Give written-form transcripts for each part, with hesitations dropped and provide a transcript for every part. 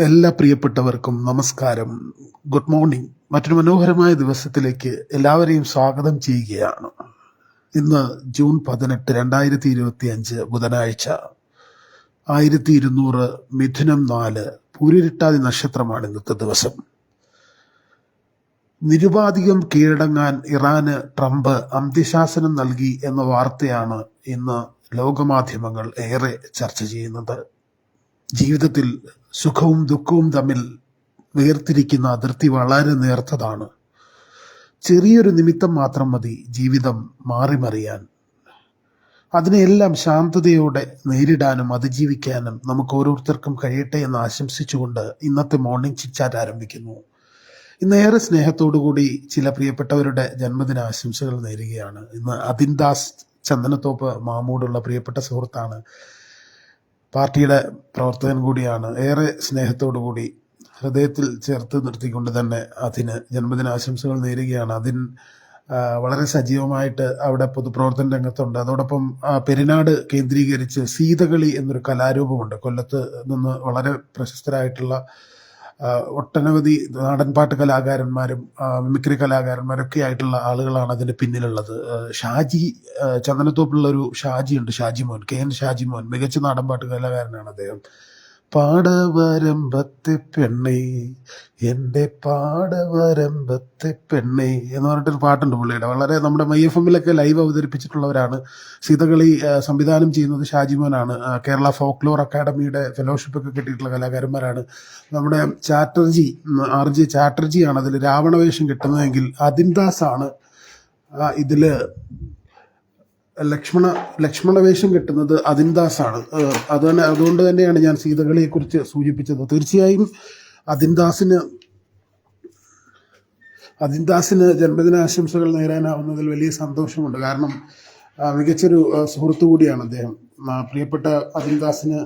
എല്ലാ പ്രിയപ്പെട്ടവർക്കും നമസ്കാരം. Good morning. മറ്റൊരു മനോഹരമായ ദിവസത്തിലേക്ക് എല്ലാവരെയും സ്വാഗതം ചെയ്യുകയാണ്. ഇന്ന് ജൂൺ 18, 2025 ബുധനാഴ്ച. 1200 മിഥുനം 4 പൂരിരുട്ടാതി നക്ഷത്രമാണ് ഇന്നത്തെ ദിവസം. നിരുപാധികം കീഴടങ്ങാൻ ഇറാന് ട്രംപ് അന്ത്യശാസനം നൽകി എന്ന വാർത്തയാണ് ഇന്ന് ലോകമാധ്യമങ്ങൾ ഏറെ ചർച്ച ചെയ്യുന്നത്. ജീവിതത്തിൽ സുഖവും ദുഃഖവും തമ്മിൽ വേർതിരിക്കുന്ന അതിർത്തി വളരെ നേർത്തതാണ്. ചെറിയൊരു നിമിത്തം മാത്രം മതി ജീവിതം മാറിമറിയാൻ. അതിനെയെല്ലാം ശാന്തതയോടെ നേരിടാനും അതിജീവിക്കാനും നമുക്ക് ഓരോരുത്തർക്കും കഴിയട്ടെ എന്ന് ആശംസിച്ചുകൊണ്ട് ഇന്നത്തെ മോർണിംഗ് ചിറ്റ്ചാറ്റ് ആരംഭിക്കുന്നു. ഇന്നേറെ സ്നേഹത്തോടുകൂടി ചില പ്രിയപ്പെട്ടവരുടെ ജന്മദിന ആശംസകൾ നേരുകയാണ്. ഇന്ന് അതിൻദാസ് ചന്ദനത്തോപ്പ് മാമൂടുള്ള പ്രിയപ്പെട്ട സുഹൃത്താണ്, പാർട്ടിയുടെ പ്രവർത്തകൻ കൂടിയാണ്. ഏറെ സ്നേഹത്തോടുകൂടി ഹൃദയത്തിൽ ചേർത്ത് നിർത്തിക്കൊണ്ട് തന്നെ അതിന് ജന്മദിനാശംസകൾ നേരുകയാണ്. വളരെ സജീവമായിട്ട് അവിടെ പൊതുപ്രവർത്തന രംഗത്തുണ്ട്. അതോടൊപ്പം പെരിനാട് കേന്ദ്രീകരിച്ച് സീതകളി എന്നൊരു കലാരൂപമുണ്ട്. കൊല്ലത്ത് നിന്ന് വളരെ പ്രശസ്തരായിട്ടുള്ള ഒട്ടനവധി നാടൻപാട്ട് കലാകാരന്മാരും മിമിക്രി കലാകാരന്മാരൊക്കെ ആയിട്ടുള്ള ആളുകളാണ് അതിന് പിന്നിലുള്ളത്. ഷാജി ചന്ദനത്തോപ്പുള്ള ഒരു ഷാജിയുണ്ട്, ഷാജിമോൻ, KN ഷാജിമോൻ, മികച്ച നാടൻപാട്ട് കലാകാരനാണ് അദ്ദേഹം. പാടവരമ്പത്തെ പെണ്ണേ, എൻ്റെ പാടവരമ്പത്തെ പെണ്ണേ എന്ന് പറഞ്ഞിട്ടൊരു പാട്ടുണ്ട് പുള്ളിയുടെ. വളരെ നമ്മുടെ MyFM-ലൊക്കെ ലൈവ് അവതരിപ്പിച്ചിട്ടുള്ളവരാണ്. സീതകളി സംവിധാനം ചെയ്യുന്നത് ഷാജിമോനാണ്. കേരള ഫോക്ലോർ അക്കാഡമിയുടെ ഫെലോഷിപ്പൊക്കെ കിട്ടിയിട്ടുള്ള കലാകാരന്മാരാണ്. നമ്മുടെ ചാറ്റർജി, RJ ചാറ്റർജിയാണ് അതിൽ രാവണവേഷം കിട്ടുന്നതെങ്കിൽ അതിൻദാസാണ് ഇതില് ലക്ഷ്മണ വേഷം കിട്ടുന്നത് അതിൻദാസാണ്. അതുകൊണ്ട് തന്നെയാണ് ഞാൻ സീതകളെ കുറിച്ച് സൂചിപ്പിച്ചത്. തീർച്ചയായും അതിൻദാസിന് ജന്മദിനാശംസകൾ നേരാനാവുന്നതിൽ വലിയ സന്തോഷമുണ്ട്. കാരണം മികച്ചൊരു സുഹൃത്തു കൂടിയാണ് അദ്ദേഹം. പ്രിയപ്പെട്ട അതിൻദാസിന്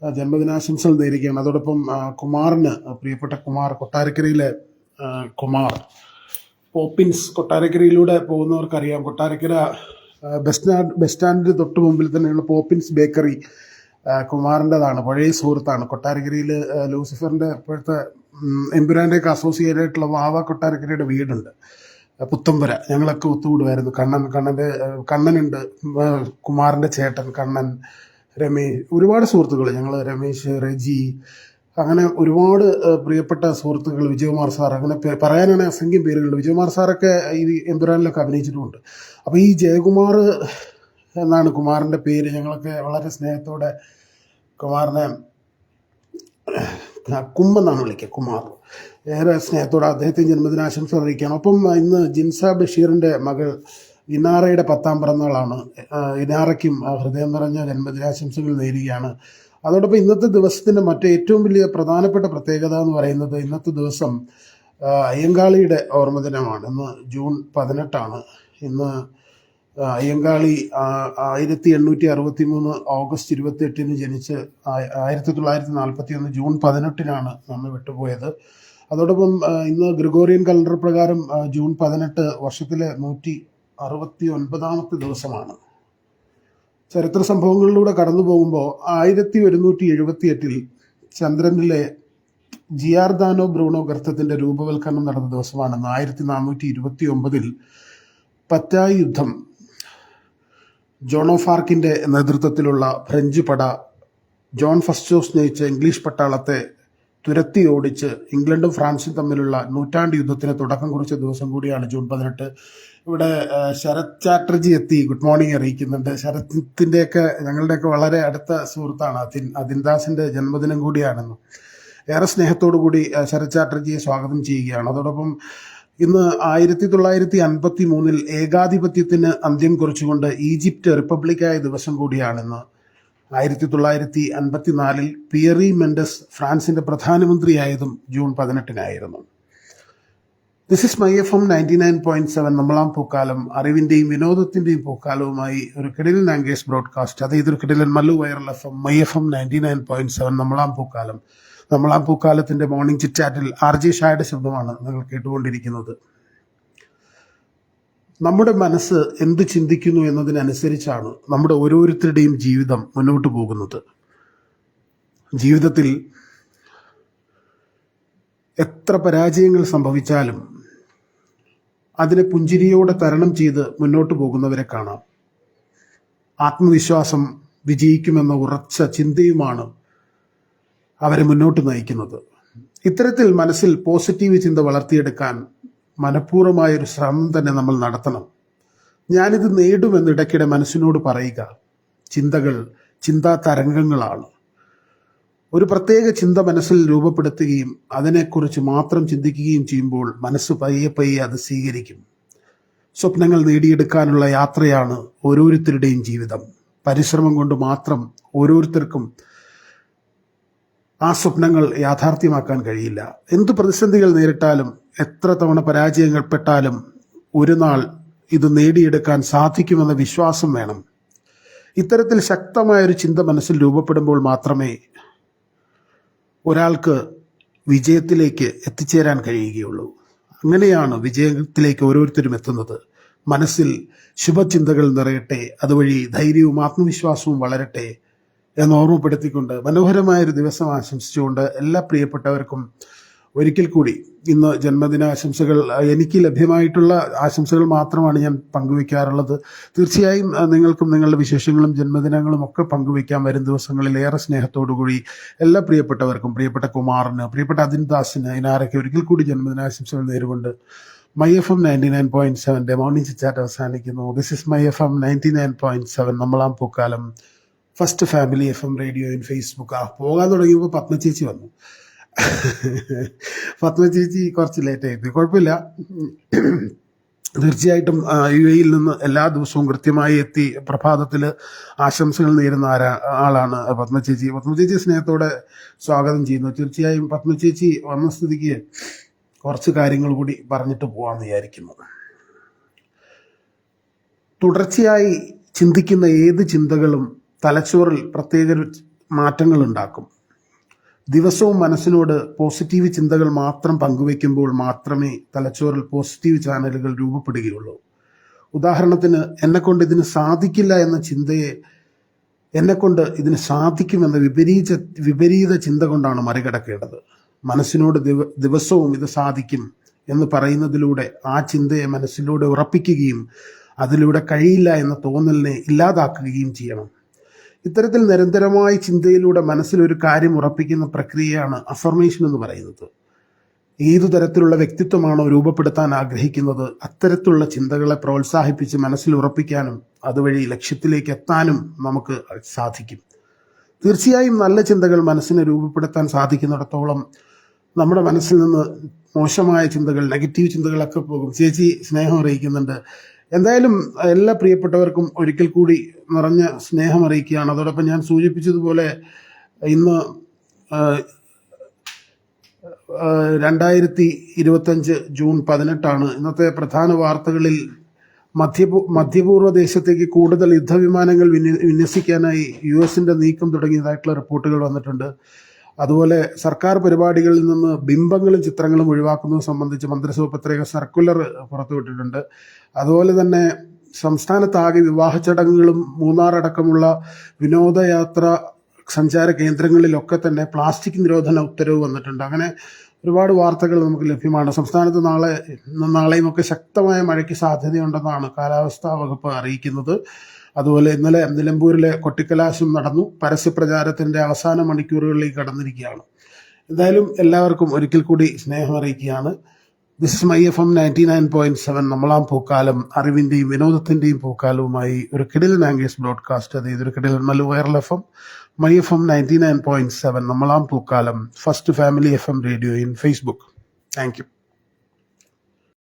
ജന്മദിനാശംസകൾ നേരുകയാണ്. അതോടൊപ്പം കുമാറിന്, പ്രിയപ്പെട്ട കുമാർ, കൊട്ടാരക്കരയിലെ കുമാർ, പോപ്പിൻസ്, കൊട്ടാരക്കരയിലൂടെ പോകുന്നവർക്കറിയാം, കൊട്ടാരക്കര ബസ് സ്റ്റാൻഡിന് തൊട്ട് മുമ്പിൽ തന്നെയുള്ള പോപ്പിൻസ് ബേക്കറി കുമാറിൻ്റെതാണ്, പഴയ സുഹൃത്താണ്. കൊട്ടാരക്കരയിൽ ലൂസിഫറിൻ്റെ ഇപ്പോഴത്തെ എമ്പുരാൻ്റെയൊക്കെ അസോസിയേറ്റ് ആയിട്ടുള്ള വാവ കൊട്ടാരക്കരയുടെ വീടുണ്ട്, പുത്തമ്പുര. ഞങ്ങളൊക്കെ ഒത്തുകൂടുമായിരുന്നു. കണ്ണനുണ്ട്, കുമാറിൻ്റെ ചേട്ടൻ കണ്ണൻ, രമേശ്, ഒരുപാട് സുഹൃത്തുക്കൾ ഞങ്ങൾ, രമേശ്, റെജി, അങ്ങനെ ഒരുപാട് പ്രിയപ്പെട്ട സുഹൃത്തുക്കൾ, വിജയകുമാർ സാർ, അങ്ങനെ പറയാനാണെങ്കിൽ അസംഖ്യം പേരുകളുണ്ട്. വിജയകുമാർ സാറൊക്കെ ഈ എമ്പുരാനിലൊക്കെ അഭിനയിച്ചിട്ടുമുണ്ട്. അപ്പോൾ ഈ ജയകുമാർ എന്നാണ് കുമാറിൻ്റെ പേര്. ഞങ്ങളൊക്കെ വളരെ സ്നേഹത്തോടെ കുമാറിനെ കുമ്മെന്നാണ് വിളിക്കുക. കുമാർ ഏറെ സ്നേഹത്തോടെ അദ്ദേഹത്തിന് ജന്മദിനാശംസ അറിയിക്കുകയാണ്. ഒപ്പം ഇന്ന് ജിൻസ ബഷീറിൻ്റെ മകൾ ഇനാറയുടെ 10ാം പിറന്നാളാണ്. ഇനാറയ്ക്കും ഹൃദയം നിറഞ്ഞ ജന്മദിനാശംസകൾ നേരുകയാണ്. അതോടൊപ്പം ഇന്നത്തെ ദിവസത്തിൻ്റെ ഏറ്റവും വലിയ പ്രധാനപ്പെട്ട പ്രത്യേകത എന്ന് പറയുന്നത്, ഇന്നത്തെ ദിവസം അയ്യങ്കാളിയുടെ ഓർമ്മദിനമാണ്. ഇന്ന് ജൂൺ 18 ഇന്ന് അയ്യങ്കാളി 1863 ഓഗസ്റ്റ് 28 ജനിച്ച് 1941 ജൂൺ 18 നമ്മെ വിട്ടുപോയത്. അതോടൊപ്പം ഇന്ന് ഗ്രിഗോറിയൻ കലണ്ടർ പ്രകാരം ജൂൺ 18 വർഷത്തിലെ 169ാമത്തെ ദിവസമാണ്. ചരിത്ര സംഭവങ്ങളിലൂടെ കടന്നു പോകുമ്പോൾ 1178 ചന്ദ്രനിലെ ജിയാർദാനോ ബ്രൂണോ ഗർത്തത്തിന്റെ രൂപവൽക്കരണം നടന്ന ദിവസമാണ്. 1429 പറ്റായ് യുദ്ധം, ജോൺ ഓഫ് ആർക്കിന്റെ നേതൃത്വത്തിലുള്ള ഫ്രഞ്ച് പട ജോൺ ഫസ്റ്റോസ് നയിച്ച ഇംഗ്ലീഷ് പട്ടാളത്തെ തുരത്തി ഓടിച്ച് ഇംഗ്ലണ്ടും ഫ്രാൻസും തമ്മിലുള്ള നൂറ്റാണ്ട് യുദ്ധത്തിന് തുടക്കം കുറിച്ച ദിവസം കൂടിയാണ് ജൂൺ 18. ഇവിടെ ശരത് ചാറ്റർജി എത്തി ഗുഡ് മോർണിംഗ് അറിയിക്കുന്നുണ്ട്. ശരത്തിൻ്റെയൊക്കെ ഞങ്ങളുടെയൊക്കെ വളരെ അടുത്ത സുഹൃത്താണ്. അതിൻദാസിൻ്റെ ജന്മദിനം കൂടിയാണെന്ന് ഏറെ സ്നേഹത്തോടു കൂടി ശരത് ചാറ്റർജിയെ സ്വാഗതം ചെയ്യുകയാണ്. അതോടൊപ്പം ഇന്ന് 1953 ഏകാധിപത്യത്തിന് അന്ത്യം കുറിച്ചുകൊണ്ട് ഈജിപ്റ്റ് റിപ്പബ്ലിക്കായ ദിവസം കൂടിയാണെന്ന്. 1954 പിയറി മെൻഡസ് ഫ്രാൻസിന്റെ പ്രധാനമന്ത്രിയായതും ജൂൺ 18 ദിസ് ഇസ് MyFM 99.7 നമ്മളാം പൂക്കാലം, അറിവിന്റെയും വിനോദത്തിന്റെയും പൂക്കാലവുമായി ഒരു കിടിലൻ ആംഗേഴ്സ് ബ്രോഡ്കാസ്റ്റ്. അത് ഇതൊരു കിടിലൻ മല്ലു വൈറൽ FM MyFM 99.7 നമ്മളാം പൂക്കാലത്തിന്റെ മോർണിംഗ് ചിറ്റ്ചാറ്റിൽ RJ ഷായുടെ ശബ്ദമാണ് നിങ്ങൾ കേട്ടുകൊണ്ടിരിക്കുന്നത്. നമ്മുടെ മനസ്സ് എന്ത് ചിന്തിക്കുന്നു എന്നതിനനുസരിച്ചാണ് നമ്മുടെ ഓരോരുത്തരുടെയും ജീവിതം മുന്നോട്ട് പോകുന്നത്. ജീവിതത്തിൽ എത്ര പരാജയങ്ങൾ സംഭവിച്ചാലും അതിനെ പുഞ്ചിരിയോടെ തരണം ചെയ്ത് മുന്നോട്ട് പോകുന്നവരെ കാണാം. ആത്മവിശ്വാസം, വിജയിക്കുമെന്ന ഉറച്ച ചിന്തയുമാണ് അവരെ മുന്നോട്ട് നയിക്കുന്നത്. ഇത്തരത്തിൽ മനസ്സിൽ പോസിറ്റീവ് ചിന്ത വളർത്തിയെടുക്കാൻ മനഃപൂർവ്വമായൊരു ശ്രമം തന്നെ നമ്മൾ നടത്തണം. ഞാനിത് നേടുമെന്ന് ഇടയ്ക്കിടെ മനസ്സിനോട് പറയുക. ചിന്തകൾ ചിന്താ തരംഗങ്ങളാണ്. ഒരു പ്രത്യേക ചിന്ത മനസ്സിൽ രൂപപ്പെടുത്തുകയും അതിനെക്കുറിച്ച് മാത്രം ചിന്തിക്കുകയും ചെയ്യുമ്പോൾ മനസ്സ് പയ്യെ പയ്യെ അത് സ്വീകരിക്കും. സ്വപ്നങ്ങൾ നേടിയെടുക്കാനുള്ള യാത്രയാണ് ഓരോരുത്തരുടെയും ജീവിതം. പരിശ്രമം കൊണ്ട് മാത്രം ഓരോരുത്തർക്കും ആ സ്വപ്നങ്ങൾ യാഥാർത്ഥ്യമാക്കാൻ കഴിയില്ല. എന്ത് പ്രതിസന്ധികൾ നേരിട്ടാലും, എത്ര തവണ പരാജയങ്ങൾപ്പെട്ടാലും ഒരു നാൾ ഇത് നേടിയെടുക്കാൻ സാധിക്കുമെന്ന വിശ്വാസം വേണം. ഇത്തരത്തിൽ ശക്തമായൊരു ചിന്ത മനസ്സിൽ രൂപപ്പെടുമ്പോൾ മാത്രമേ ഒരാൾക്ക് വിജയത്തിലേക്ക് എത്തിച്ചേരാൻ കഴിയുകയുള്ളൂ. അങ്ങനെയാണ് വിജയത്തിലേക്ക് ഓരോരുത്തരും എത്തുന്നത്. മനസ്സിൽ ശുഭചിന്തകൾ നിറയട്ടെ, അതുവഴി ധൈര്യവും ആത്മവിശ്വാസവും വളരട്ടെ എന്ന് ഓർമ്മപ്പെടുത്തിക്കൊണ്ട് മനോഹരമായൊരു ദിവസം ആശംസിച്ചുകൊണ്ട് എല്ലാ പ്രിയപ്പെട്ടവർക്കും ഒരിക്കൽ കൂടി ഇന്ന് ജന്മദിനാശംസകൾ. എനിക്ക് ലഭ്യമായിട്ടുള്ള ആശംസകൾ മാത്രമാണ് ഞാൻ പങ്കുവയ്ക്കാറുള്ളത്. തീർച്ചയായും നിങ്ങൾക്കും നിങ്ങളുടെ വിശേഷങ്ങളും ജന്മദിനങ്ങളും ഒക്കെ പങ്കുവയ്ക്കാൻ വരും ദിവസങ്ങളിൽ ഏറെ സ്നേഹത്തോടുകൂടി എല്ലാ പ്രിയപ്പെട്ടവർക്കും, പ്രിയപ്പെട്ട കുമാറിന്, പ്രിയപ്പെട്ട അതിൻദാസിന്, ഇനാരൊക്കെ ഒരിക്കൽ കൂടി ജന്മദിനാശംസകൾ നേരുകൊണ്ട് മൈ FM 99.7 മോർണിംഗ് ചാറ്റ് അവസാനിക്കുന്നു. This is my FM 99.7 നമ്മളാം Pookkaalam, first family FM radio in Facebook. പോകാൻ തുടങ്ങിയപ്പോൾ പത്മ ചേച്ചി വന്നു. പത്മ ചേച്ചി കുറച്ച് ലേറ്റായിപ്പോയി, കുഴപ്പമില്ല. തീർച്ചയായിട്ടും UAE നിന്ന് എല്ലാ ദിവസവും കൃത്യമായി എത്തി പ്രഭാതത്തിൽ ആശംസകൾ നേരുന്ന ആളാണ് പത്മ ചേച്ചി. പത്മ ചേച്ചി സ്നേഹത്തോടെ സ്വാഗതം ചെയ്യുന്നു. തീർച്ചയായും പത്മ ചേച്ചി വന്ന സ്ഥിതിക്ക് കുറച്ച് കാര്യങ്ങൾ കൂടി പറഞ്ഞിട്ട് പോകാമെന്ന് വിചാരിക്കുന്നു. തുടർച്ചയായി ചിന്തിക്കുന്ന ഏത് ചിന്തകളും തലച്ചോറിൽ പ്രത്യേക മാറ്റങ്ങൾ ഉണ്ടാക്കും. ദിവസവും മനസ്സിനോട് പോസിറ്റീവ് ചിന്തകൾ മാത്രം പങ്കുവയ്ക്കുമ്പോൾ മാത്രമേ തലച്ചോറിൽ പോസിറ്റീവ് ചാനലുകൾ രൂപപ്പെടുകയുള്ളൂ. ഉദാഹരണത്തിന്, എന്നെക്കൊണ്ട് ഇതിന് സാധിക്കില്ല എന്ന ചിന്തയെ എന്നെക്കൊണ്ട് ഇതിന് സാധിക്കുമെന്ന വിപരീത ചിന്ത കൊണ്ടാണ് മറികടക്കേണ്ടത്. മനസ്സിനോട് ദിവസവും ഇത് സാധിക്കും എന്ന് പറയുന്നതിലൂടെ ആ ചിന്തയെ മനസ്സിലൂടെ ഉറപ്പിക്കുകയും അതിലൂടെ കഴിയില്ല എന്ന തോന്നലിനെ ഇല്ലാതാക്കുകയും ചെയ്യണം. ഇത്തരത്തിൽ നിരന്തരമായ ചിന്തയിലൂടെ മനസ്സിലൊരു കാര്യം ഉറപ്പിക്കുന്ന പ്രക്രിയയാണ് അഫർമേഷൻ എന്ന് പറയുന്നത്. ഏതു തരത്തിലുള്ള വ്യക്തിത്വമാണോ രൂപപ്പെടുത്താൻ ആഗ്രഹിക്കുന്നത്, അത്തരത്തിലുള്ള ചിന്തകളെ പ്രോത്സാഹിപ്പിച്ച് മനസ്സിൽ ഉറപ്പിക്കാനും അതുവഴി ലക്ഷ്യത്തിലേക്ക് എത്താനും നമുക്ക് സാധിക്കും. തീർച്ചയായും നല്ല ചിന്തകൾ മനസ്സിനെ രൂപപ്പെടുത്താൻ സാധിക്കുന്നിടത്തോളം നമ്മുടെ മനസ്സിൽ നിന്ന് മോശമായ ചിന്തകൾ, നെഗറ്റീവ് ചിന്തകളൊക്കെ പോകും. ചേച്ചി സ്നേഹം അറിയിക്കുന്നുണ്ട്. എന്തായാലും എല്ലാ പ്രിയപ്പെട്ടവർക്കും ഒരിക്കൽ കൂടി നിറഞ്ഞ സ്നേഹം അറിയിക്കുകയാണ്. അതോടൊപ്പം ഞാൻ സൂചിപ്പിച്ചതുപോലെ ഇന്ന് 2025 ജൂൺ 18 ഇന്നത്തെ പ്രധാന വാർത്തകളിൽ മധ്യപൂർവ്വ ദേശത്തേക്ക് കൂടുതൽ യുദ്ധവിമാനങ്ങൾ വിന്യസിക്കാനായി US-ന്റെ നീക്കം തുടങ്ങിയതായിട്ടുള്ള റിപ്പോർട്ടുകൾ വന്നിട്ടുണ്ട്. അതുപോലെ സർക്കാർ പരിപാടികളിൽ നിന്ന് ബിംബങ്ങളും ചിത്രങ്ങളും ഒഴിവാക്കുന്നത് സംബന്ധിച്ച് മന്ത്രിസഭ പ്രത്യേക സർക്കുലർ പുറത്തുവിട്ടിട്ടുണ്ട്. അതുപോലെ തന്നെ സംസ്ഥാനത്താകെ വിവാഹ ചടങ്ങുകളും മൂന്നാർ അടക്കമുള്ള വിനോദയാത്ര സഞ്ചാര കേന്ദ്രങ്ങളിലൊക്കെ തന്നെ പ്ലാസ്റ്റിക് നിരോധന ഉത്തരവ് വന്നിട്ടുണ്ട്. അങ്ങനെ ഒരുപാട് വാർത്തകൾ നമുക്ക് ലഭ്യമാണ്. സംസ്ഥാനത്ത് നാളെയും ഒക്കെ ശക്തമായ മഴയ്ക്ക് സാധ്യതയുണ്ടെന്നാണ് കാലാവസ്ഥാ വകുപ്പ് അറിയിക്കുന്നത്. അതുപോലെ ഇന്നലെ നിലമ്പൂരിലെ കൊട്ടിക്കലാശം നടന്നു. പരസ്യപ്രചാരത്തിന്റെ അവസാന മണിക്കൂറുകളിലേക്ക് കടന്നിരിക്കുകയാണ്. എന്തായാലും എല്ലാവർക്കും ഒരിക്കൽ കൂടി സ്നേഹം അറിയിക്കുകയാണ്. ദിസ് ഇസ് മൈ FM 99.7 നമ്മളാം പൂക്കാലം, അറിവിന്റെയും വിനോദത്തിന്റെയും പൂക്കാലവുമായി ഒരു കിടിലൻ ആംഗ്ലേസ് ബ്രോഡ്കാസ്റ്റ്. അതായത് ഒരു കിടിലൻ നല്ല viral FM my FM 99.7 നമ്മളാം Pookkaalam, first family FM radio in Facebook. Thank you.